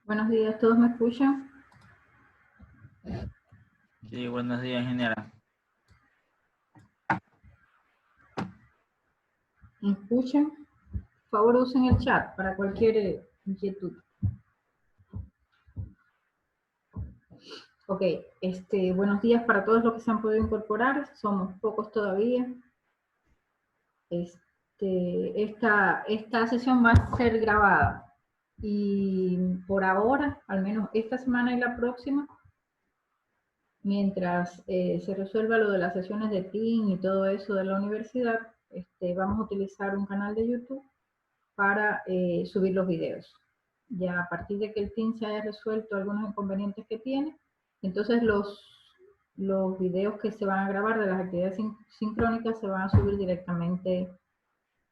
Buenos días, ¿todos me escuchan? Sí, buenos días, ingeniera. ¿Me escuchan? Por favor, usen el chat para cualquier inquietud. Ok, buenos días para todos los que se han podido incorporar, somos pocos todavía. Esta sesión va a ser grabada y por ahora, al menos esta semana y la próxima, mientras se resuelva lo de las sesiones de Teams y todo eso de la universidad, vamos a utilizar un canal de YouTube para subir los videos. Ya a partir de que el Teams se haya resuelto algunos inconvenientes que tiene, entonces los videos que se van a grabar de las actividades sincrónicas se van a subir directamente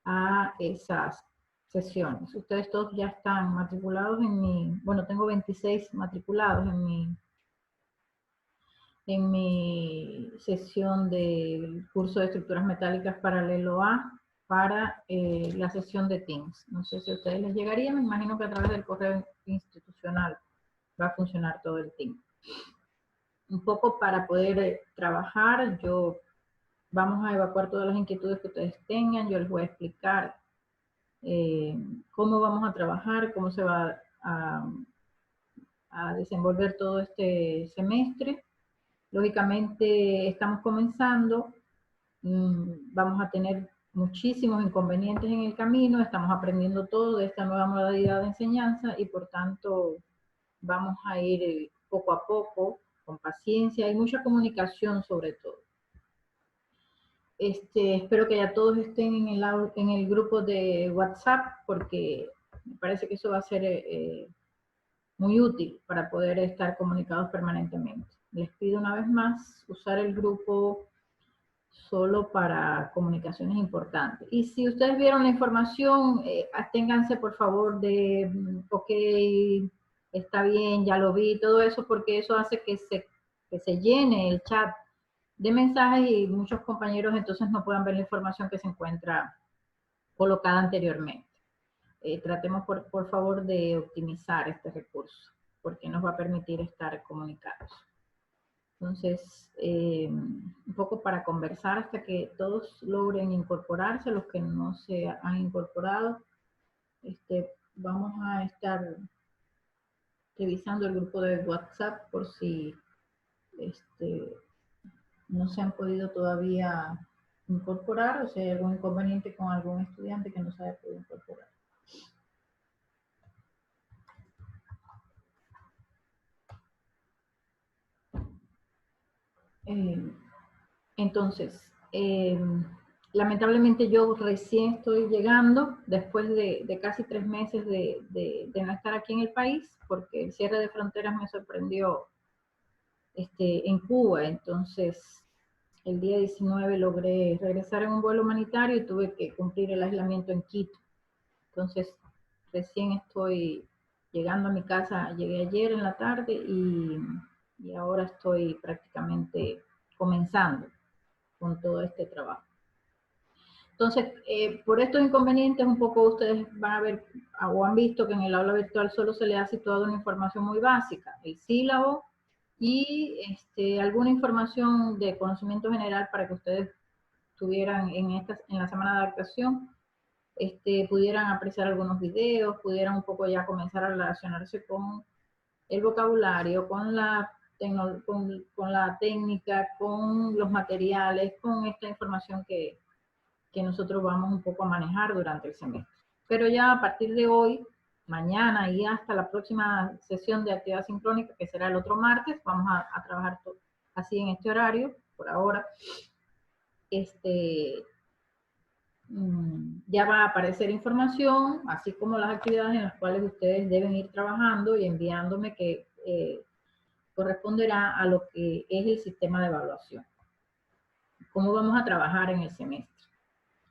a esas sesiones. Ustedes todos ya están matriculados en mi, bueno, tengo 26 matriculados en mi sesión del curso de estructuras metálicas paralelo A para la sesión de Teams. No sé si a ustedes les llegaría, me imagino que a través del correo institucional va a funcionar todo el Teams. Un poco para poder trabajar, vamos a evacuar todas las inquietudes que ustedes tengan, yo les voy a explicar cómo vamos a trabajar, cómo se va a desenvolver todo este semestre. Lógicamente estamos comenzando, vamos a tener muchísimos inconvenientes en el camino, estamos aprendiendo todo de esta nueva modalidad de enseñanza y por tanto vamos a ir poco a poco, con paciencia y mucha comunicación sobre todo. Espero que ya todos estén en el grupo de WhatsApp porque me parece que eso va a ser muy útil para poder estar comunicados permanentemente. Les pido una vez más usar el grupo solo para comunicaciones importantes. Y si ustedes vieron la información, absténganse por favor de, ok, está bien, ya lo vi, todo eso, porque eso hace que se llene el chat de mensajes y muchos compañeros entonces no puedan ver la información que se encuentra colocada anteriormente. Tratemos por favor de optimizar este recurso, porque nos va a permitir estar comunicados. Entonces, un poco para conversar hasta que todos logren incorporarse, los que no se han incorporado, vamos a estar revisando el grupo de WhatsApp por si no se han podido todavía incorporar o si hay algún inconveniente con algún estudiante que no se haya podido incorporar. Entonces, lamentablemente yo recién estoy llegando después de casi 3 meses de no estar aquí en el país porque el cierre de fronteras me sorprendió en Cuba. Entonces el día 19 logré regresar en un vuelo humanitario y tuve que cumplir el aislamiento en Quito. Entonces recién estoy llegando a mi casa, llegué ayer en la tarde y ahora estoy prácticamente comenzando con todo este trabajo. Entonces, por estos inconvenientes, un poco ustedes van a ver o han visto que en el aula virtual solo se le ha situado una información muy básica, el sílabo y alguna información de conocimiento general para que ustedes tuvieran en la semana de adaptación, pudieran apreciar algunos videos, pudieran un poco ya comenzar a relacionarse con el vocabulario, con la técnica, con los materiales, con esta información que nosotros vamos un poco a manejar durante el semestre. Pero ya a partir de hoy, mañana y hasta la próxima sesión de actividad sincrónica, que será el otro martes, vamos a trabajar así en este horario, por ahora. Ya va a aparecer información, así como las actividades en las cuales ustedes deben ir trabajando y enviándome que corresponderá a lo que es el sistema de evaluación. ¿Cómo vamos a trabajar en el semestre?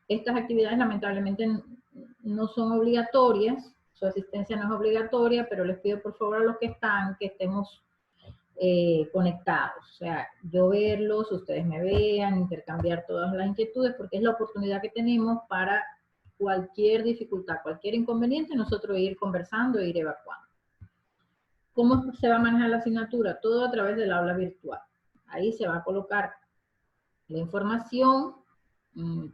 Estas actividades lamentablemente no son obligatorias, su asistencia no es obligatoria, pero les pido por favor a los que están que estemos conectados, o sea, yo verlos, ustedes me vean, intercambiar todas las inquietudes, porque es la oportunidad que tenemos para cualquier dificultad, cualquier inconveniente, nosotros ir conversando e ir evacuando. ¿Cómo se va a manejar la asignatura? Todo a través del aula virtual. Ahí se va a colocar la información,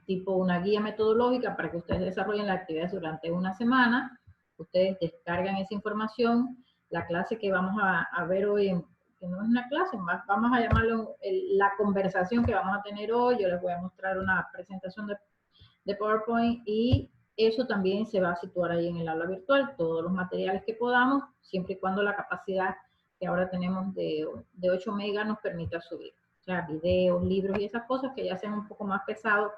tipo una guía metodológica para que ustedes desarrollen las actividades durante una semana. Ustedes descargan esa información. La clase que vamos a ver hoy, que no es una clase, más vamos a llamarlo la conversación que vamos a tener hoy. Yo les voy a mostrar una presentación de PowerPoint y eso también se va a situar ahí en el aula virtual, todos los materiales que podamos, siempre y cuando la capacidad que ahora tenemos de 8 megas nos permita subir. O sea, videos, libros y esas cosas que ya sean un poco más pesados,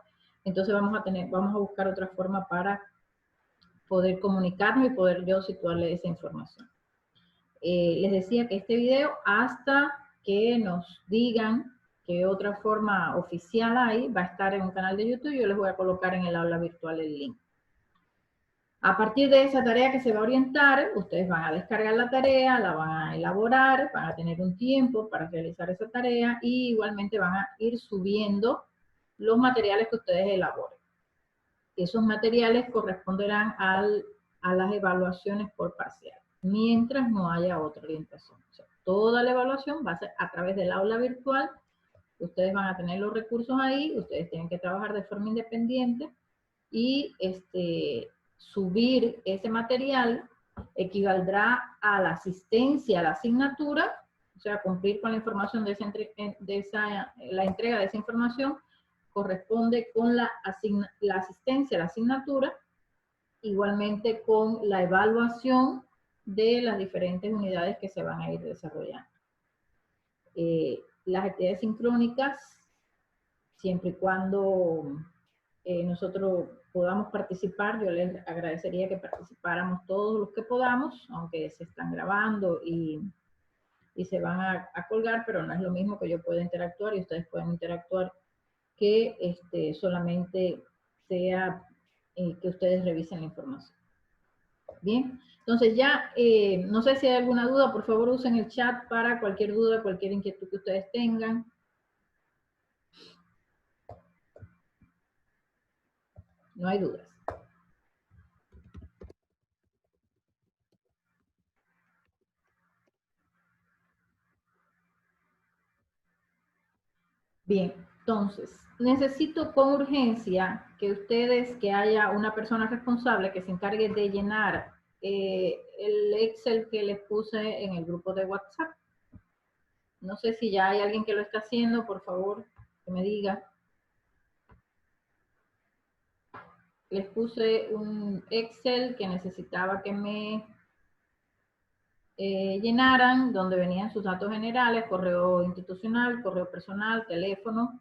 entonces vamos a buscar otra forma para poder comunicarnos y poder yo situarle esa información. Les decía que este video, hasta que nos digan qué otra forma oficial hay, va a estar en un canal de YouTube. Yo les voy a colocar en el aula virtual el link. A partir de esa tarea que se va a orientar, ustedes van a descargar la tarea, la van a elaborar, van a tener un tiempo para realizar esa tarea y igualmente van a ir subiendo los materiales que ustedes elaboren. Esos materiales corresponderán a las evaluaciones por parcial, mientras no haya otra orientación. O sea, toda la evaluación va a ser a través del aula virtual. Ustedes van a tener los recursos ahí, ustedes tienen que trabajar de forma independiente y subir ese material equivaldrá a la asistencia a la asignatura, o sea, cumplir con la información de la entrega de esa información corresponde con la asistencia a la asignatura, igualmente con la evaluación de las diferentes unidades que se van a ir desarrollando. Las actividades sincrónicas, siempre y cuando nosotros podamos participar, yo les agradecería que participáramos todos los que podamos, aunque se están grabando y se van a colgar, pero no es lo mismo que yo pueda interactuar y ustedes puedan interactuar que solamente sea que ustedes revisen la información. Bien, entonces ya, no sé si hay alguna duda, por favor usen el chat para cualquier duda, cualquier inquietud que ustedes tengan. No hay dudas. Bien, entonces, necesito con urgencia que haya una persona responsable que se encargue de llenar el Excel que les puse en el grupo de WhatsApp. No sé si ya hay alguien que lo está haciendo, por favor, que me diga. Les puse un Excel que necesitaba que me llenaran, donde venían sus datos generales, correo institucional, correo personal, teléfono,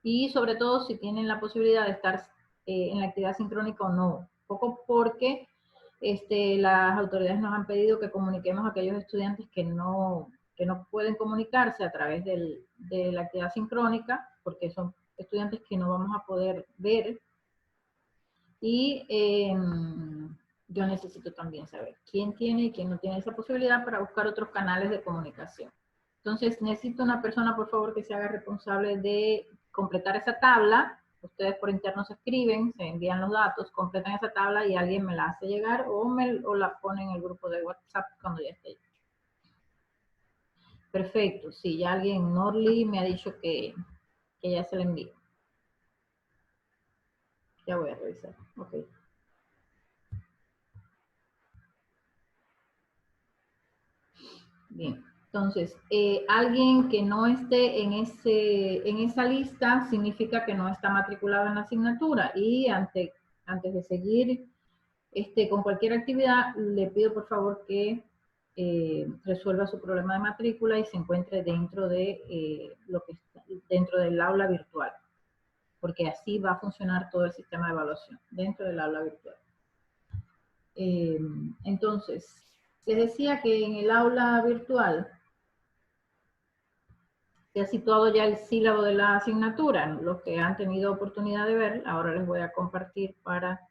y sobre todo si tienen la posibilidad de estar en la actividad sincrónica o no. Poco porque las autoridades nos han pedido que comuniquemos a aquellos estudiantes que no pueden comunicarse a través de la actividad sincrónica, porque son estudiantes que no vamos a poder ver. Y yo necesito también saber quién tiene y quién no tiene esa posibilidad para buscar otros canales de comunicación. Entonces, necesito una persona, por favor, que se haga responsable de completar esa tabla. Ustedes por interno se escriben, se envían los datos, completan esa tabla y alguien me la hace llegar o la pone en el grupo de WhatsApp cuando ya esté. Perfecto, sí, ya alguien, Norly, me ha dicho que ya se la envío. Ya voy a revisar, ok. Bien, entonces, alguien que no esté en esa lista significa que no está matriculado en la asignatura y antes de seguir con cualquier actividad, le pido por favor que resuelva su problema de matrícula y se encuentre dentro de dentro del aula virtual, porque así va a funcionar todo el sistema de evaluación, dentro del aula virtual. Entonces, les decía que en el aula virtual se ha situado ya el sílabo de la asignatura. Los que han tenido oportunidad de ver, ahora les voy a compartir para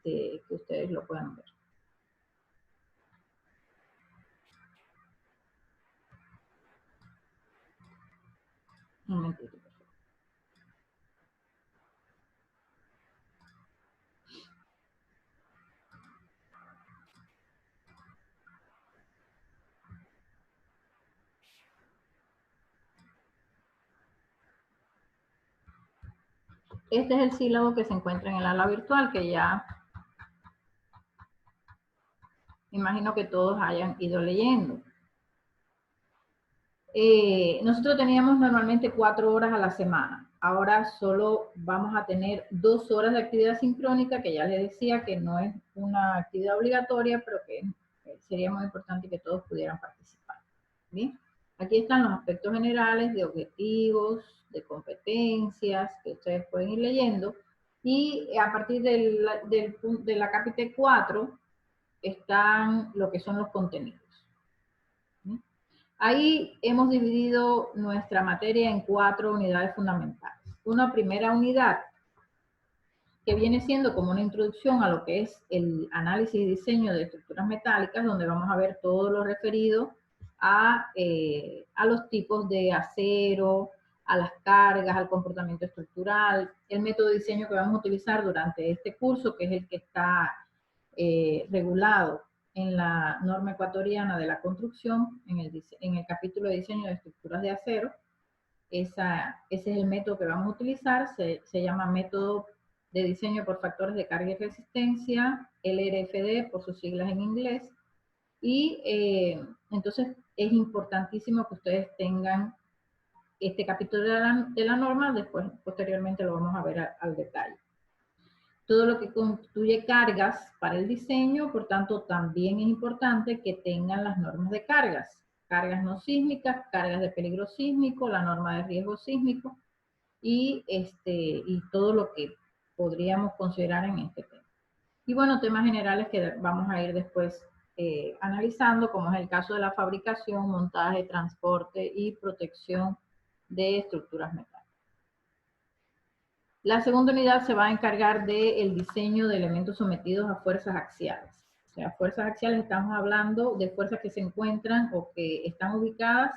que ustedes lo puedan ver. Un momentito, por favor. Este es el sílabo que se encuentra en el aula virtual, que ya imagino que todos hayan ido leyendo. Nosotros teníamos normalmente 4 horas a la semana. Ahora solo vamos a tener 2 horas de actividad sincrónica, que ya les decía que no es una actividad obligatoria, pero que sería muy importante que todos pudieran participar. ¿Bien? Aquí están los aspectos generales de objetivos, de competencias, que ustedes pueden ir leyendo. Y a partir de la capítulo 4 están lo que son los contenidos. ¿Sí? Ahí hemos dividido nuestra materia en 4 unidades fundamentales. Una primera unidad que viene siendo como una introducción a lo que es el análisis y diseño de estructuras metálicas, donde vamos a ver todo lo referido a los tipos de acero, a las cargas, al comportamiento estructural, el método de diseño que vamos a utilizar durante este curso, que es el que está regulado en la norma ecuatoriana de la construcción, en el capítulo de diseño de estructuras de acero. Ese es el método que vamos a utilizar, se llama método de diseño por factores de carga y resistencia, LRFD por sus siglas en inglés, y entonces es importantísimo que ustedes tengan este capítulo de la norma, después posteriormente lo vamos a ver al detalle. Todo lo que constituye cargas para el diseño, por tanto, también es importante que tengan las normas de cargas. Cargas no sísmicas, cargas de peligro sísmico, la norma de riesgo sísmico y todo lo que podríamos considerar en este tema. Y bueno, temas generales que vamos a ir después analizando, como es el caso de la fabricación, montaje, transporte y protección de estructuras metálicas. La segunda unidad se va a encargar del diseño de elementos sometidos a fuerzas axiales. O sea, fuerzas axiales, estamos hablando de fuerzas que se encuentran o que están ubicadas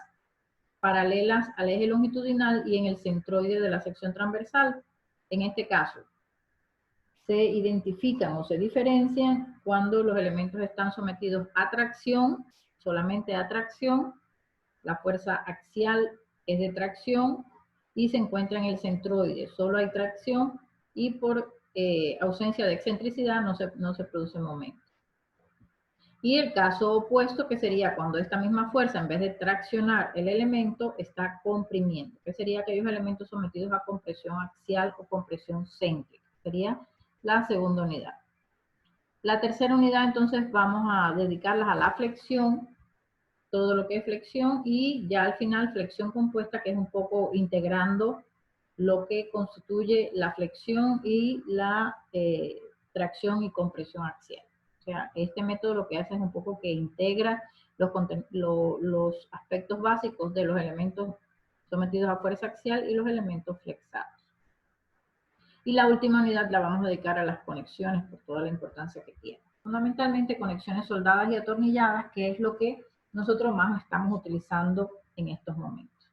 paralelas al eje longitudinal y en el centroide de la sección transversal. En este caso, se identifican o se diferencian cuando los elementos están sometidos a tracción, solamente a tracción, la fuerza axial es de tracción, y se encuentra en el centroide, solo hay tracción y por ausencia de excentricidad no se produce momento. Y el caso opuesto, que sería cuando esta misma fuerza, en vez de traccionar el elemento, está comprimiendo, que sería aquellos elementos sometidos a compresión axial o compresión céntrica, sería la segunda unidad. La tercera unidad, entonces, vamos a dedicarlas a la flexión, todo lo que es flexión, y ya al final flexión compuesta, que es un poco integrando lo que constituye la flexión y la tracción y compresión axial. O sea, este método lo que hace es un poco que integra los aspectos básicos de los elementos sometidos a fuerza axial y los elementos flexados. Y la última unidad la vamos a dedicar a las conexiones por toda la importancia que tiene. Fundamentalmente conexiones soldadas y atornilladas, que es lo que nosotros más estamos utilizando en estos momentos.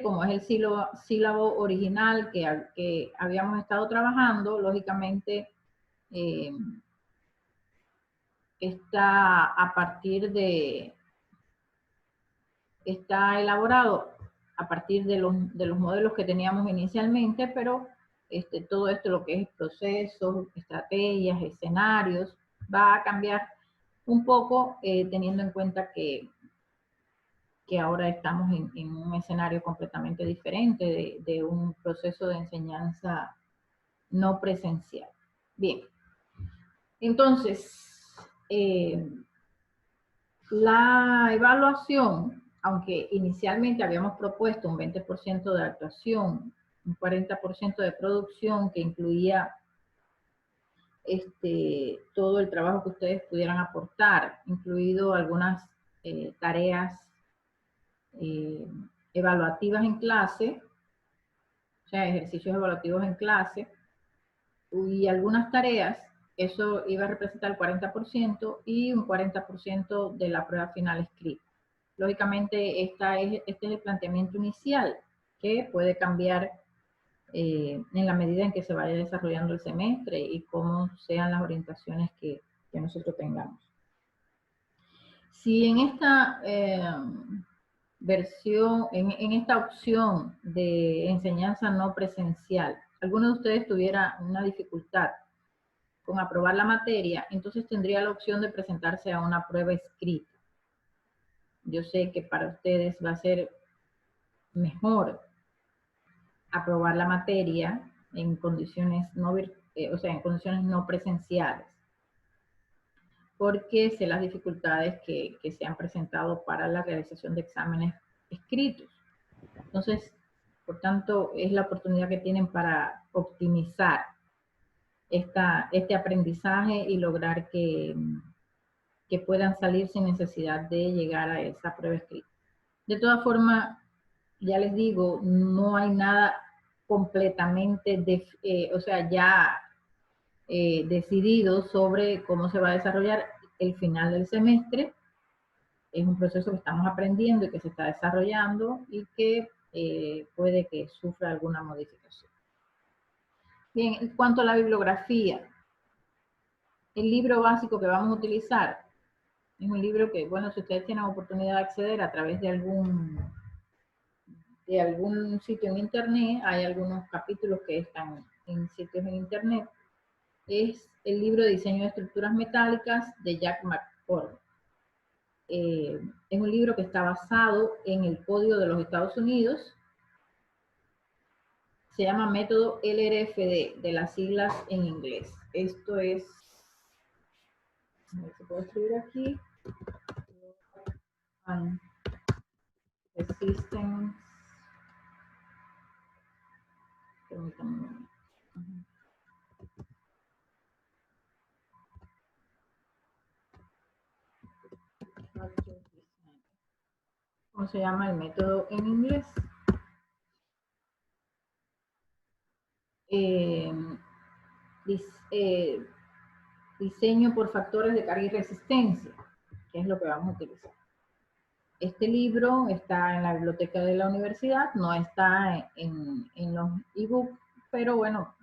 Como es el sílabo original que habíamos estado trabajando, lógicamente está elaborado a partir de los modelos que teníamos inicialmente, pero todo esto, lo que es procesos, estrategias, escenarios, va a cambiar un poco teniendo en cuenta que ahora estamos en un escenario completamente diferente de un proceso de enseñanza no presencial. Bien, entonces, la evaluación, aunque inicialmente habíamos propuesto un 20% de actuación, un 40% de producción que incluía todo el trabajo que ustedes pudieran aportar, incluido algunas tareas evaluativas en clase, o sea, ejercicios evaluativos en clase, y algunas tareas, eso iba a representar el 40% y un 40% de la prueba final escrita. Lógicamente, este es el planteamiento inicial, que puede cambiar en la medida en que se vaya desarrollando el semestre y cómo sean las orientaciones que nosotros tengamos. Si en esta versión, en esta opción de enseñanza no presencial, alguno de ustedes tuviera una dificultad con aprobar la materia, entonces tendría la opción de presentarse a una prueba escrita. Yo sé que para ustedes va a ser mejor aprobar la materia en condiciones en condiciones no presenciales, porque sé las dificultades que se han presentado para la realización de exámenes escritos. Entonces, por tanto, es la oportunidad que tienen para optimizar este aprendizaje y lograr que puedan salir sin necesidad de llegar a esa prueba escrita. De todas formas, ya les digo, no hay nada completamente, decidido sobre cómo se va a desarrollar el final del semestre. Es un proceso que estamos aprendiendo y que se está desarrollando y que puede que sufra alguna modificación. Bien, en cuanto a la bibliografía, el libro básico que vamos a utilizar es un libro que, bueno, si ustedes tienen oportunidad de acceder a través de algún sitio en internet, hay algunos capítulos que están en sitios en internet, es el libro de diseño de estructuras metálicas de Jack McCormick. Es un libro que está basado en el Código de los Estados Unidos. Se llama método LRFD, de las siglas en inglés. Esto es, a ver si puedo escribir aquí, Resistance, permítanme un momento. ¿Cómo se llama el método en inglés? Diseño por factores de carga y resistencia, que es lo que vamos a utilizar. Este libro está en la biblioteca de la universidad, no está en los ebooks, pero bueno,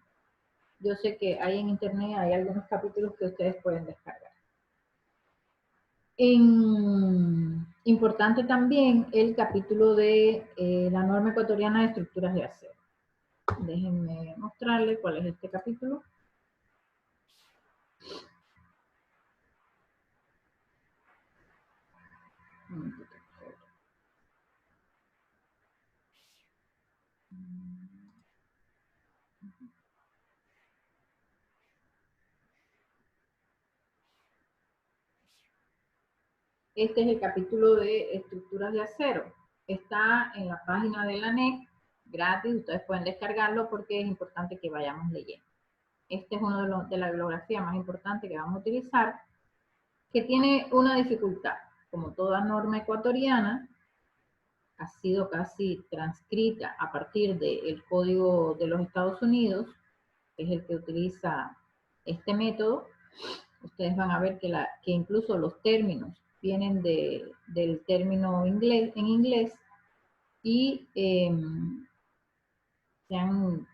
yo sé que hay en internet, hay algunos capítulos que ustedes pueden descargar. Importante también el capítulo de la norma ecuatoriana de estructuras de acero. Déjenme mostrarles cuál es este capítulo. Este es el capítulo de estructuras de acero. Está en la página de la ANEC, gratis, ustedes pueden descargarlo porque es importante que vayamos leyendo. Este es uno de la bibliografía más importante que vamos a utilizar, que tiene una dificultad. Como toda norma ecuatoriana, ha sido casi transcrita a partir del Código de los Estados Unidos, que es el que utiliza este método. Ustedes van a ver que incluso los términos vienen del término en inglés y se han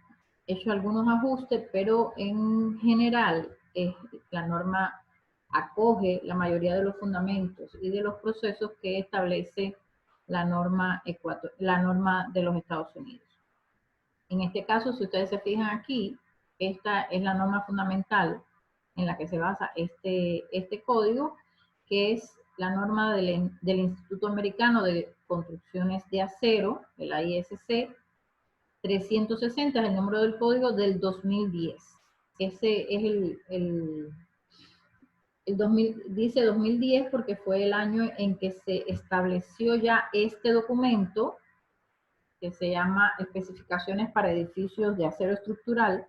hecho algunos ajustes, pero en general la norma acoge la mayoría de los fundamentos y de los procesos que establece la norma de los Estados Unidos. En este caso, si ustedes se fijan aquí, esta es la norma fundamental en la que se basa este código, que es la norma del Instituto Americano de Construcciones de Acero, el ISC 360, es el número del código del 2010. Ese es dice 2010 porque fue el año en que se estableció ya este documento, que se llama Especificaciones para Edificios de Acero Estructural,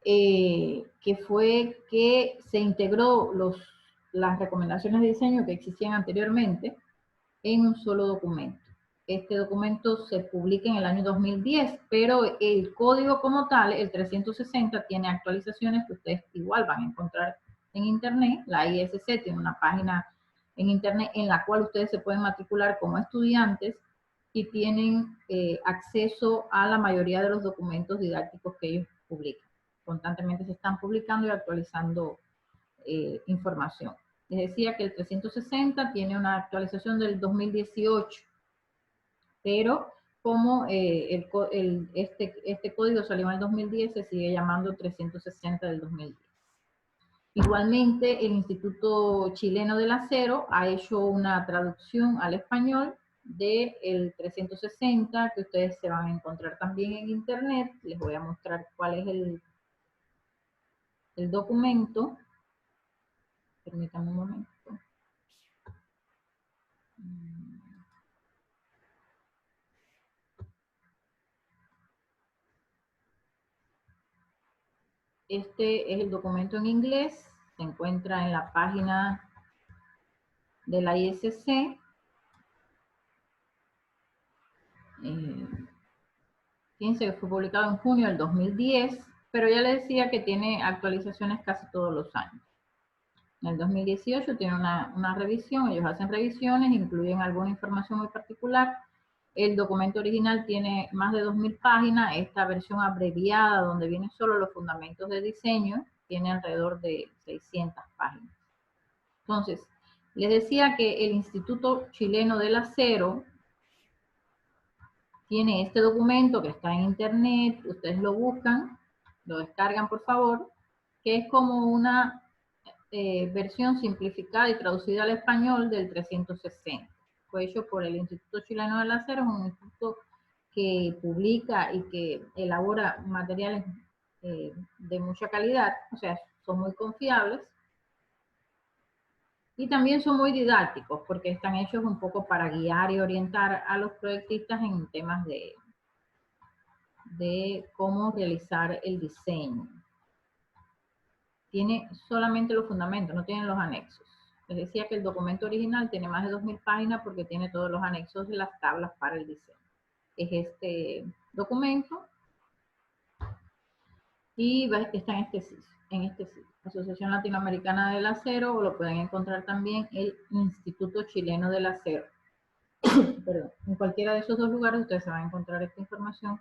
que fue que se integró las recomendaciones de diseño que existían anteriormente en un solo documento. Este documento se publica en el año 2010, pero el código como tal, el 360, tiene actualizaciones que ustedes igual van a encontrar en internet. La ISC tiene una página en internet en la cual ustedes se pueden matricular como estudiantes y tienen acceso a la mayoría de los documentos didácticos que ellos publican. Constantemente se están publicando y actualizando información. Les decía que el 360 tiene una actualización del 2018, pero como este código salió en el 2010, se sigue llamando 360 del 2010. Igualmente, el Instituto Chileno del Acero ha hecho una traducción al español del 360, que ustedes se van a encontrar también en internet. Les voy a mostrar cuál es el documento. Permítanme un momento. Este es el documento en inglés, se encuentra en la página de la ISC. Fíjense que fue publicado en junio del 2010, pero ya les decía que tiene actualizaciones casi todos los años. En el 2018 tiene una revisión, ellos hacen revisiones, incluyen alguna información muy particular. El documento original tiene más de 2000 páginas, esta versión abreviada donde vienen solo los fundamentos de diseño tiene alrededor de 600 páginas. Entonces, les decía que el Instituto Chileno del Acero tiene este documento que está en internet, ustedes lo buscan, lo descargan por favor, que es como una versión simplificada y traducida al español del 360. Fue hecho por el Instituto Chileno del Acero, un instituto que publica y que elabora materiales de mucha calidad, o sea, son muy confiables. Y también son muy didácticos porque están hechos un poco para guiar y orientar a los proyectistas en temas de cómo realizar el diseño. Tiene solamente los fundamentos, no tiene los anexos. Les decía que el documento original tiene más de 2000 páginas porque tiene todos los anexos de las tablas para el diseño. Es este documento y está en este sitio. Asociación Latinoamericana del Acero, o lo pueden encontrar también el Instituto Chileno del Acero. Perdón. En cualquiera de esos dos lugares ustedes se van a encontrar esta información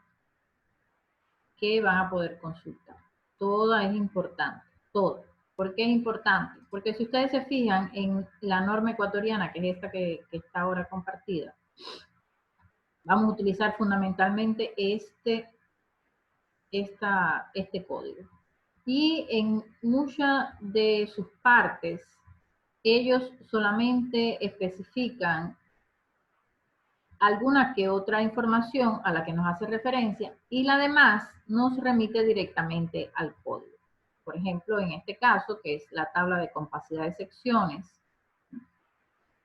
que van a poder consultar. Toda es importante, todo. ¿Por qué es importante? Porque si ustedes se fijan en la norma ecuatoriana, que es esta que está ahora compartida, vamos a utilizar fundamentalmente este código. Y en muchas de sus partes, ellos solamente especifican alguna que otra información a la que nos hace referencia y la demás nos remite directamente al código. Por ejemplo, en este caso, que es la tabla de compacidad de secciones,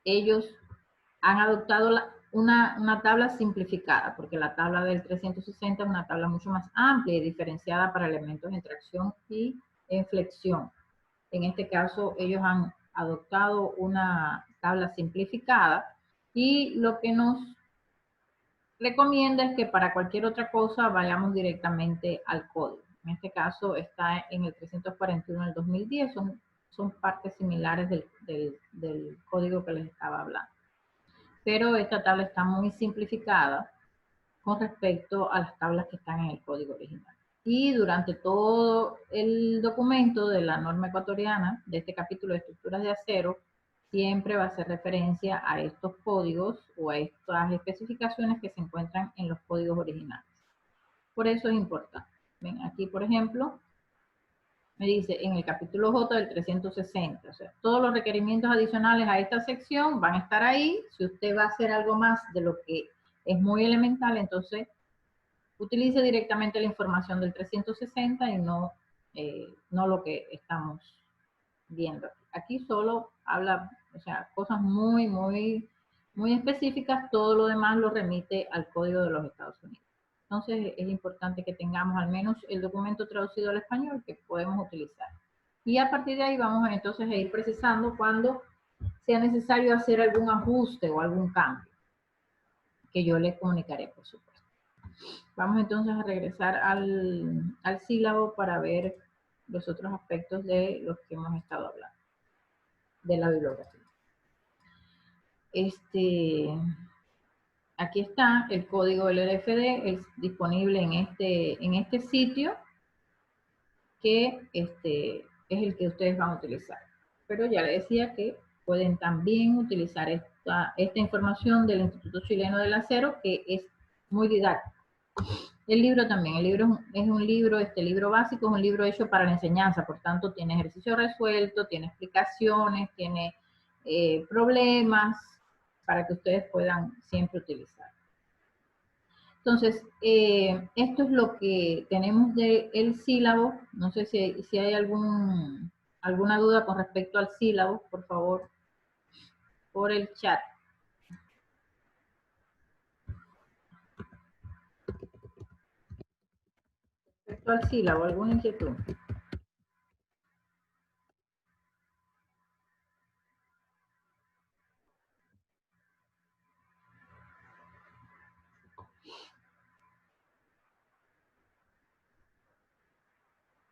ellos han adoptado una tabla simplificada, porque la tabla del 360 es una tabla mucho más amplia y diferenciada para elementos de tracción y en flexión. En este caso, ellos han adoptado una tabla simplificada y lo que nos recomienda es que para cualquier otra cosa vayamos directamente al código. En este caso está en el 341 del 2010, son partes similares del código que les estaba hablando. Pero esta tabla está muy simplificada con respecto a las tablas que están en el código original. Y durante todo el documento de la norma ecuatoriana, de este capítulo de estructuras de acero, siempre va a hacer referencia a estos códigos o a estas especificaciones que se encuentran en los códigos originales. Por eso es importante. Ven, aquí, por ejemplo, me dice en el capítulo J del 360, o sea, todos los requerimientos adicionales a esta sección van a estar ahí. Si usted va a hacer algo más de lo que es muy elemental, entonces utilice directamente la información del 360 y no lo que estamos viendo. Aquí solo habla, o sea, cosas muy, muy, muy específicas, todo lo demás lo remite al código de los Estados Unidos. Entonces es importante que tengamos al menos el documento traducido al español que podemos utilizar. Y a partir de ahí vamos entonces a ir precisando cuando sea necesario hacer algún ajuste o algún cambio, que yo les comunicaré, por supuesto. Vamos entonces a regresar al sílabo para ver los otros aspectos de los que hemos estado hablando, de la bibliografía. Aquí está el código del LFD, es disponible en este sitio, que es el que ustedes van a utilizar. Pero ya les decía que pueden también utilizar esta información del Instituto Chileno del Acero, que es muy didáctico. El libro también, el libro es un libro, este libro básico es un libro hecho para la enseñanza, por tanto tiene ejercicio resuelto, tiene explicaciones, tiene problemas para que ustedes puedan siempre utilizar. Entonces, esto es lo que tenemos del sílabo. No sé si hay alguna duda con respecto al sílabo, por favor, por el chat. Respecto al sílabo, ¿alguna inquietud?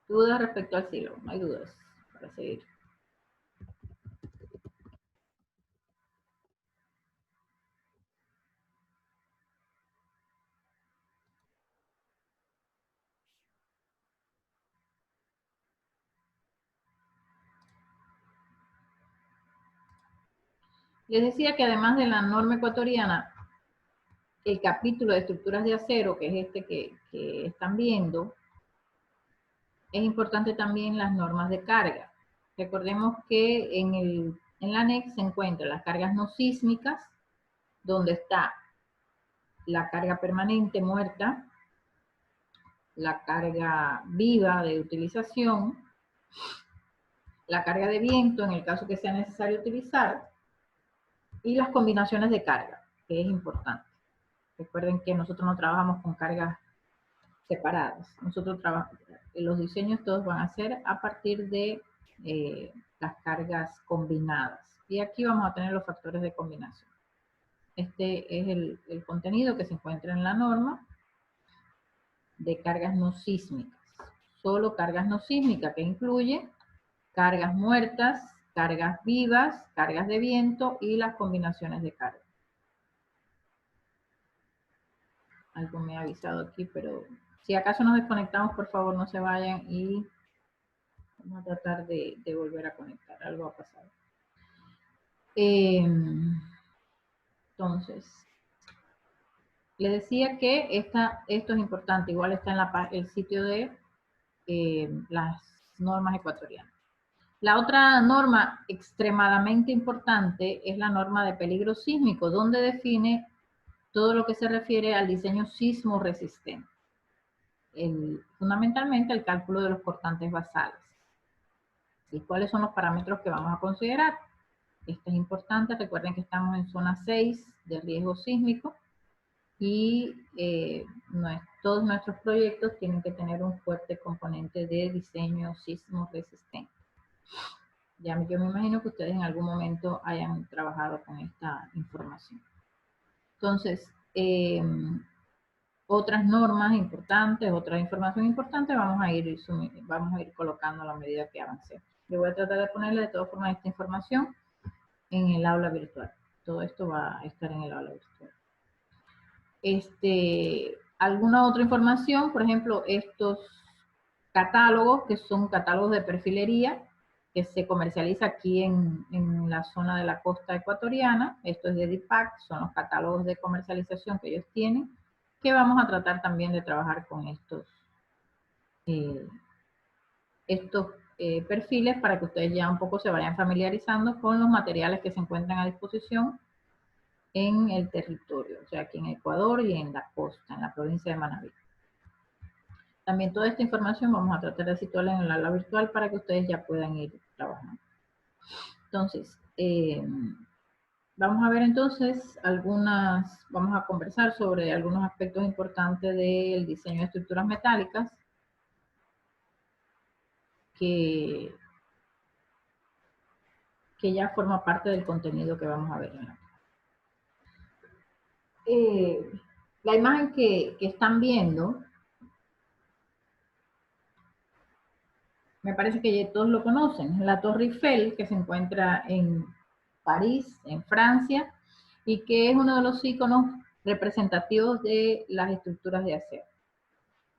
Dudas respecto al sílabo, no hay dudas para seguir. Les decía que además de la norma ecuatoriana, el capítulo de estructuras de acero, que es este que están viendo, es importante también las normas de carga. Recordemos que en la ANEX se encuentran las cargas no sísmicas, donde está la carga permanente muerta, la carga viva de utilización, la carga de viento en el caso que sea necesario utilizar, y las combinaciones de carga, que es importante. Recuerden que nosotros no trabajamos con cargas separadas. Nosotros trabajamos, los diseños todos van a ser a partir de las cargas combinadas. Y aquí vamos a tener los factores de combinación. Este es el contenido que se encuentra en la norma de cargas no sísmicas. Solo cargas no sísmicas, que incluye cargas muertas, cargas vivas, cargas de viento y las combinaciones de cargas. Algo me ha avisado aquí, pero si acaso nos desconectamos, por favor no se vayan y vamos a tratar de volver a conectar. Algo ha pasado. Entonces, les decía que esto es importante. Igual está en el sitio de las normas ecuatorianas. La otra norma extremadamente importante es la norma de peligro sísmico, donde define todo lo que se refiere al diseño sismo resistente. Fundamentalmente el cálculo de los cortantes basales. ¿Y cuáles son los parámetros que vamos a considerar? Esto es importante, recuerden que estamos en zona 6 de riesgo sísmico y todos nuestros proyectos tienen que tener un fuerte componente de diseño sismo resistente. Yo me imagino que ustedes en algún momento hayan trabajado con esta información. Entonces, otras normas importantes, otra información importante, vamos a ir colocando a la medida que avance. Yo voy a tratar de ponerle de todas formas esta información en el aula virtual. Todo esto va a estar en el aula virtual. Alguna otra información, por ejemplo, estos catálogos, que son catálogos de perfilería, que se comercializa aquí en la zona de la costa ecuatoriana. Esto es de DIPAC, son los catálogos de comercialización que ellos tienen, que vamos a tratar también de trabajar con estos perfiles para que ustedes ya un poco se vayan familiarizando con los materiales que se encuentran a disposición en el territorio, o sea, aquí en Ecuador y en la costa, en la provincia de Manabí. También toda esta información vamos a tratar de situarla en el aula virtual para que ustedes ya puedan ir trabajando. Entonces, vamos a ver entonces vamos a conversar sobre algunos aspectos importantes del diseño de estructuras metálicas que ya forma parte del contenido que vamos a ver en la imagen que están viendo, me parece que ya todos lo conocen, la Torre Eiffel, que se encuentra en París, en Francia, y que es uno de los íconos representativos de las estructuras de acero.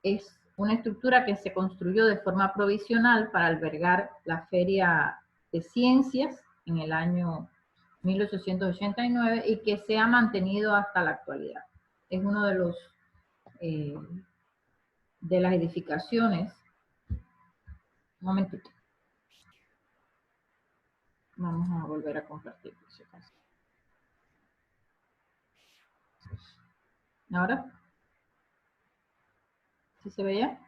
Es una estructura que se construyó de forma provisional para albergar la Feria de Ciencias en el año 1889 y que se ha mantenido hasta la actualidad. es uno de los de las edificaciones. Un momentito. Vamos a volver a compartir por si acaso. ¿Ahora? ¿Sí se veía?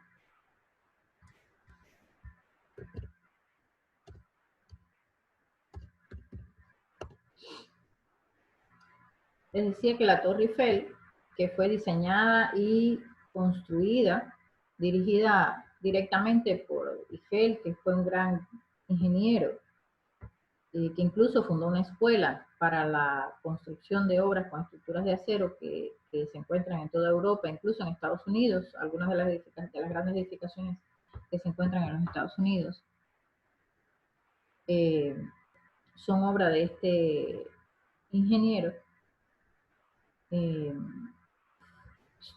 Les decía que la Torre Eiffel, que fue diseñada y construida, dirigida directamente por Eiffel, que fue un gran ingeniero, que incluso fundó una escuela para la construcción de obras con estructuras de acero que se encuentran en toda Europa, incluso en Estados Unidos, algunas de las grandes edificaciones que se encuentran en los Estados Unidos, son obra de este ingeniero.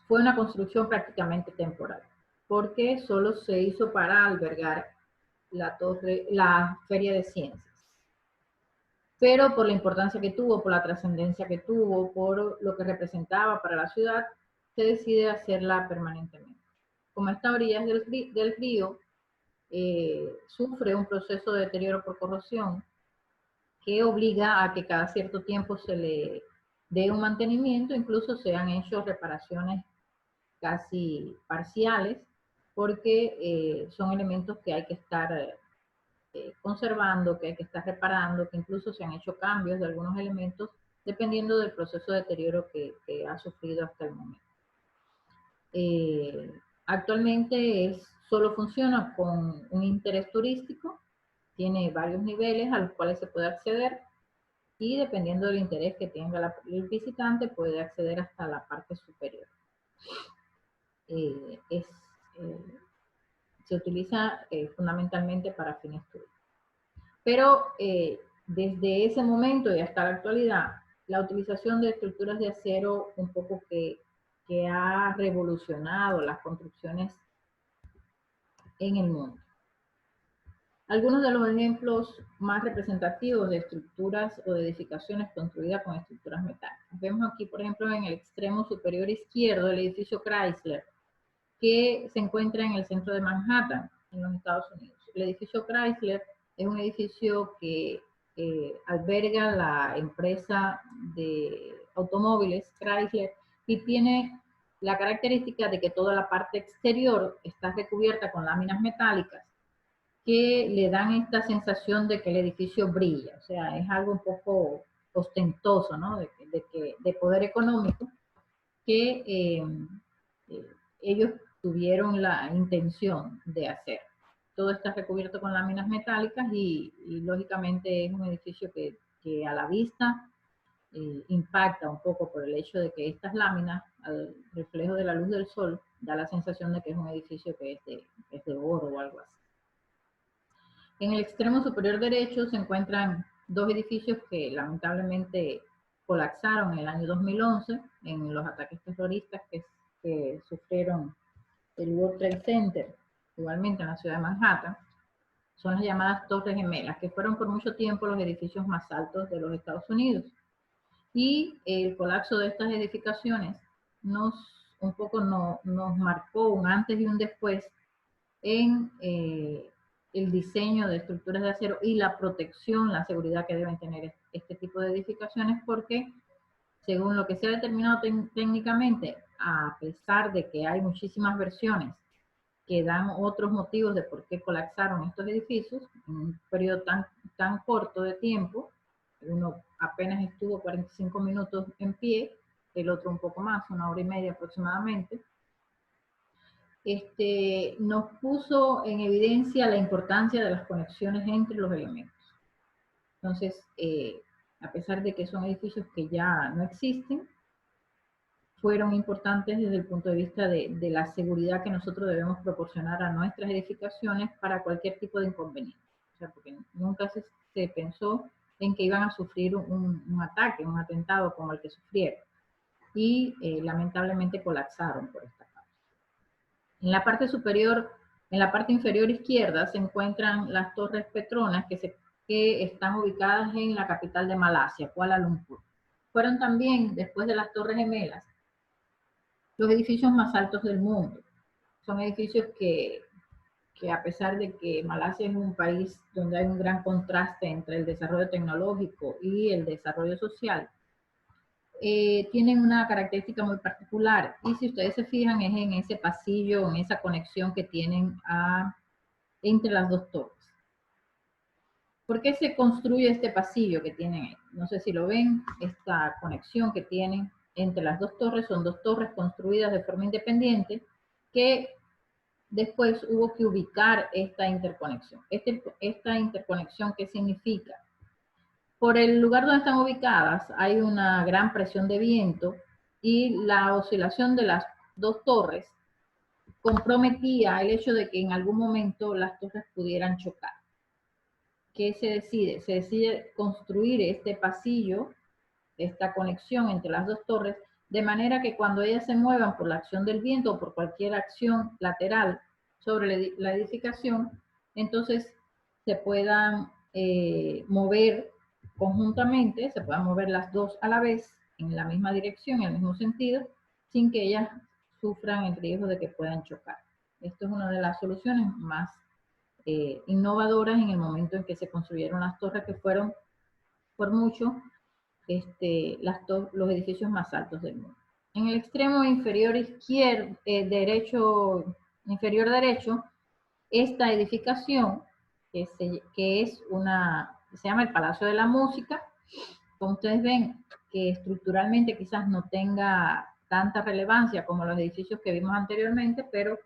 Fue una construcción prácticamente temporal, porque solo se hizo para albergar la Feria de Ciencias. Pero por la importancia que tuvo, por la trascendencia que tuvo, por lo que representaba para la ciudad, se decide hacerla permanentemente. Como está a orillas del río, sufre un proceso de deterioro por corrosión que obliga a que cada cierto tiempo se le dé un mantenimiento, incluso se han hecho reparaciones casi parciales, porque son elementos que hay que estar conservando, que hay que estar reparando, que incluso se han hecho cambios de algunos elementos dependiendo del proceso de deterioro que ha sufrido hasta el momento. Actualmente solo funciona con un interés turístico, tiene varios niveles a los cuales se puede acceder y dependiendo del interés que tenga el visitante puede acceder hasta la parte superior. Se utiliza fundamentalmente para fines turísticos. Pero desde ese momento y hasta la actualidad, la utilización de estructuras de acero un poco que ha revolucionado las construcciones en el mundo. Algunos de los ejemplos más representativos de estructuras o de edificaciones construidas con estructuras metálicas. Vemos aquí, por ejemplo, en el extremo superior izquierdo, el edificio Chrysler, que se encuentra en el centro de Manhattan, en los Estados Unidos. El edificio Chrysler es un edificio que alberga la empresa de automóviles Chrysler y tiene la característica de que toda la parte exterior está recubierta con láminas metálicas que le dan esta sensación de que el edificio brilla. O sea, es algo un poco ostentoso, ¿no? De poder económico que ellos tuvieron la intención de hacer. Todo está recubierto con láminas metálicas y lógicamente es un edificio que a la vista impacta un poco por el hecho de que estas láminas, al reflejo de la luz del sol, da la sensación de que es un edificio que es de oro o algo así. En el extremo superior derecho se encuentran dos edificios que lamentablemente colapsaron en el año 2011 en los ataques terroristas que sufrieron el World Trade Center, igualmente en la ciudad de Manhattan. Son las llamadas Torres Gemelas, que fueron por mucho tiempo los edificios más altos de los Estados Unidos. Y el colapso de estas edificaciones nos marcó un antes y un después en el diseño de estructuras de acero y la protección, la seguridad que deben tener este tipo de edificaciones, porque según lo que se ha determinado técnicamente, a pesar de que hay muchísimas versiones que dan otros motivos de por qué colapsaron estos edificios en un periodo tan corto de tiempo, uno apenas estuvo 45 minutos en pie, el otro un poco más, 1 hora y media aproximadamente, nos puso en evidencia la importancia de las conexiones entre los elementos. Entonces, a pesar de que son edificios que ya no existen, fueron importantes desde el punto de vista de la seguridad que nosotros debemos proporcionar a nuestras edificaciones para cualquier tipo de inconveniente. O sea, porque nunca se pensó en que iban a sufrir un ataque, un atentado como el que sufrieron. Y lamentablemente colapsaron por esta causa. En la parte superior, en la parte inferior izquierda se encuentran las Torres Petronas que están ubicadas en la capital de Malasia, Kuala Lumpur. Fueron también, después de las Torres Gemelas, los edificios más altos del mundo. Son edificios que a pesar de que Malasia es un país donde hay un gran contraste entre el desarrollo tecnológico y el desarrollo social, tienen una característica muy particular. Y si ustedes se fijan, es en ese pasillo, en esa conexión que tienen entre las dos torres. ¿Por qué se construye este pasillo que tienen ahí? No sé si lo ven, esta conexión que tienen entre las dos torres, son dos torres construidas de forma independiente que después hubo que ubicar esta interconexión. Esta interconexión, ¿qué significa? Por el lugar donde están ubicadas hay una gran presión de viento y la oscilación de las dos torres comprometía el hecho de que en algún momento las torres pudieran chocar. ¿Qué se decide? Se decide construir este pasillo, esta conexión entre las dos torres, de manera que cuando ellas se muevan por la acción del viento o por cualquier acción lateral sobre la edificación, entonces se puedan mover conjuntamente, se puedan mover las dos a la vez en la misma dirección, en el mismo sentido, sin que ellas sufran el riesgo de que puedan chocar. Esto es una de las soluciones más innovadoras en el momento en que se construyeron las torres, que fueron por mucho los edificios más altos del mundo. En el extremo inferior izquierdo, inferior derecho, esta edificación, que es se llama el Palacio de la Música. Como ustedes ven, que estructuralmente quizás no tenga tanta relevancia como los edificios que vimos anteriormente, pero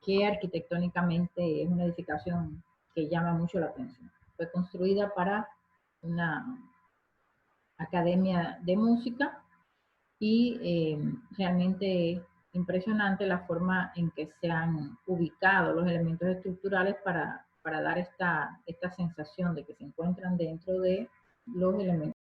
que arquitectónicamente es una edificación que llama mucho la atención. Fue construida para una academia de música y realmente impresionante la forma en que se han ubicado los elementos estructurales para dar esta sensación de que se encuentran dentro de los elementos